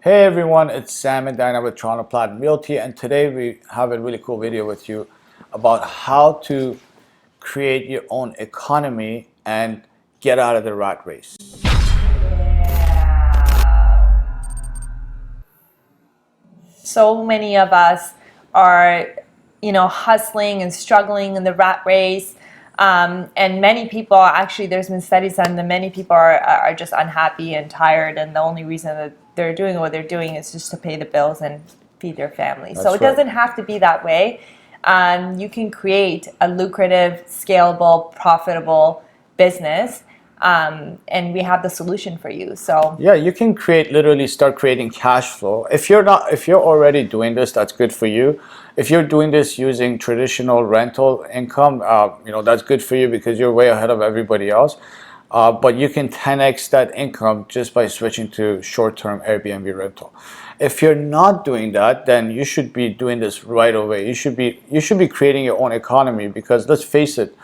Hey everyone, it's Sam and Diana with Toronto Platinum Realty, and today we have a really cool video with you about how to create your own economy and get out of the rat race. So many of us are, hustling and struggling in the rat race. And many people, actually, there's been studies on that many people are just unhappy and tired, and the only reason that they're doing what they're doing is just to pay the bills and feed their families. So it doesn't have to be that way. You can create a lucrative, scalable, profitable business. And we have the solution for you. So yeah, you can literally start creating cash flow. If you're already doing this, that's good for you. If you're doing this using traditional rental income, that's good for you because you're way ahead of everybody else. But you can 10x that income just by switching to short-term Airbnb rental. If you're not doing that, then you should be doing this right away. You should be creating your own economy, because let's face it,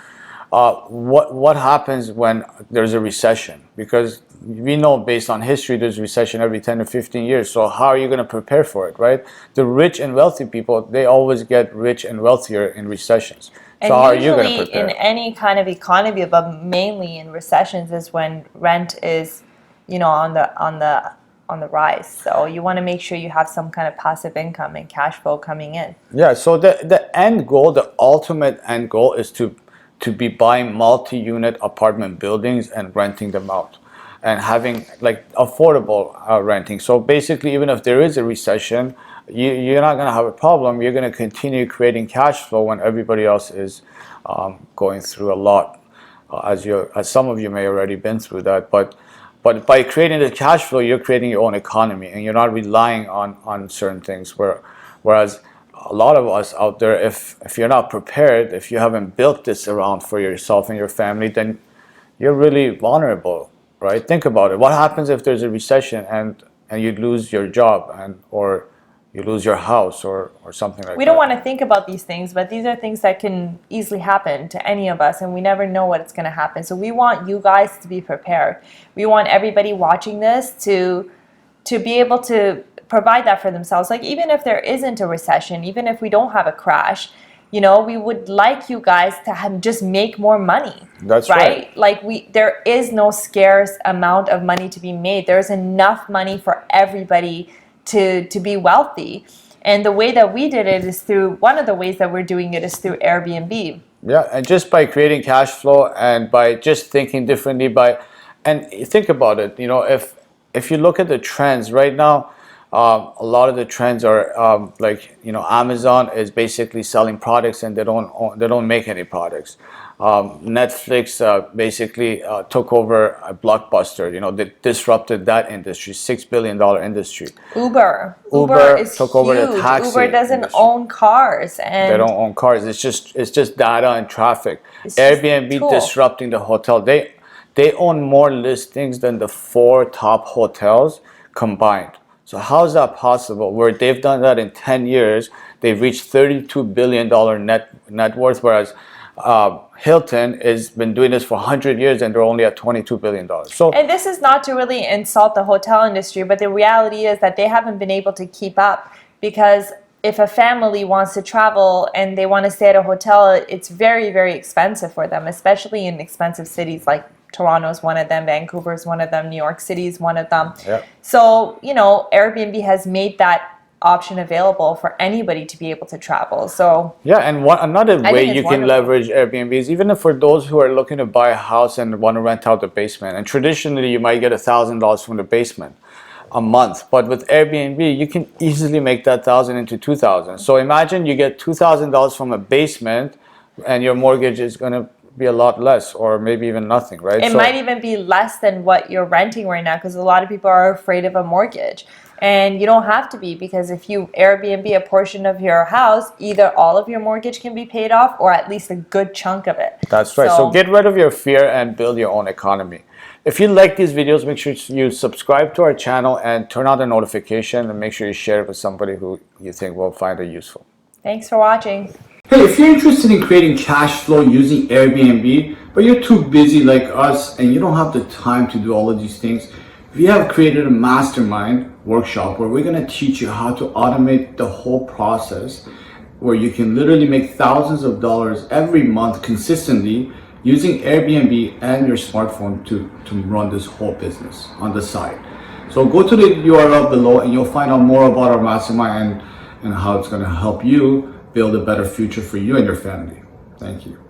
what happens when there's a recession? Because we know based on history there's a recession every 10 to 15 years. So how are you going to prepare for it, right? The rich and wealthy people, they always get rich and wealthier in recessions. And so how are you usually going to prepare? in any kind of economy, but mainly in recessions, is when rent is, on the rise. So you want to make sure you have some kind of passive income and cash flow coming in. Yeah. So the end goal, the ultimate end goal, is to be buying multi-unit apartment buildings and renting them out and having like affordable renting. So basically, even if there is a recession, you're not going to have a problem. You're going to continue creating cash flow when everybody else is going through a lot, as some of you may already been through that. But by creating the cash flow, you're creating your own economy, and you're not relying on certain things. Whereas a lot of us out there, if you're not prepared, if you haven't built this around for yourself and your family, then you're really vulnerable, right? Think about it. What happens if there's a recession and you lose your job or you lose your house or something like that? We don't want to think about these things, but these are things that can easily happen to any of us, and we never know what's going to happen. So we want you guys to be prepared. We want everybody watching this to be able to provide that for themselves. Like, even if there isn't a recession, even if we don't have a crash, we would like you guys to just make more money. That's right. Like, there is no scarce amount of money to be made. There's enough money for everybody to be wealthy. And the way that we did it is one of the ways that we're doing it is through Airbnb. Yeah, and just by creating cash flow and by just thinking differently, and think about it, if you look at the trends right now, a lot of the trends are Amazon is basically selling products, and they don't make any products. Netflix basically took over a Blockbuster. They disrupted that industry, $6 billion industry. Uber is took huge. over the taxi Uber doesn't industry. own cars, and they don't own cars. It's just data and traffic. Airbnb disrupting the hotel. They own more listings than the 4 top hotels combined. So how is that possible? Where they've done that in 10 years, they've reached $32 billion net worth, whereas Hilton has been doing this for 100 years and they're only at $22 billion. And this is not to really insult the hotel industry, but the reality is that they haven't been able to keep up, because if a family wants to travel and they want to stay at a hotel, it's very, very expensive for them, especially in expensive cities like Toronto is one of them, Vancouver is one of them, New York City is one of them. Yep. So, Airbnb has made that option available for anybody to be able to travel. So yeah, and another way you can leverage Airbnb is even for those who are looking to buy a house and want to rent out the basement. And traditionally, you might get $1,000 from the basement a month, but with Airbnb, you can easily make that $1,000 into $2,000. So imagine you get $2,000 from a basement, and your mortgage is going to be a lot less, or maybe even nothing, right? It might even be less than what you're renting right now, because a lot of people are afraid of a mortgage. And you don't have to be, because if you Airbnb a portion of your house, either all of your mortgage can be paid off or at least a good chunk of it. That's right. So get rid of your fear and build your own economy. If you like these videos, make sure you subscribe to our channel and turn on the notification, and make sure you share it with somebody who you think will find it useful. Thanks for watching. Hey, if you're interested in creating cash flow using Airbnb, but you're too busy like us and you don't have the time to do all of these things, We have created a mastermind workshop where we're going to teach you how to automate the whole process, where you can literally make thousands of dollars every month consistently using Airbnb and your smartphone to run this whole business on the side. So go to the URL below and you'll find out more about our mastermind and how it's going to help you build a better future for you and your family. Thank you.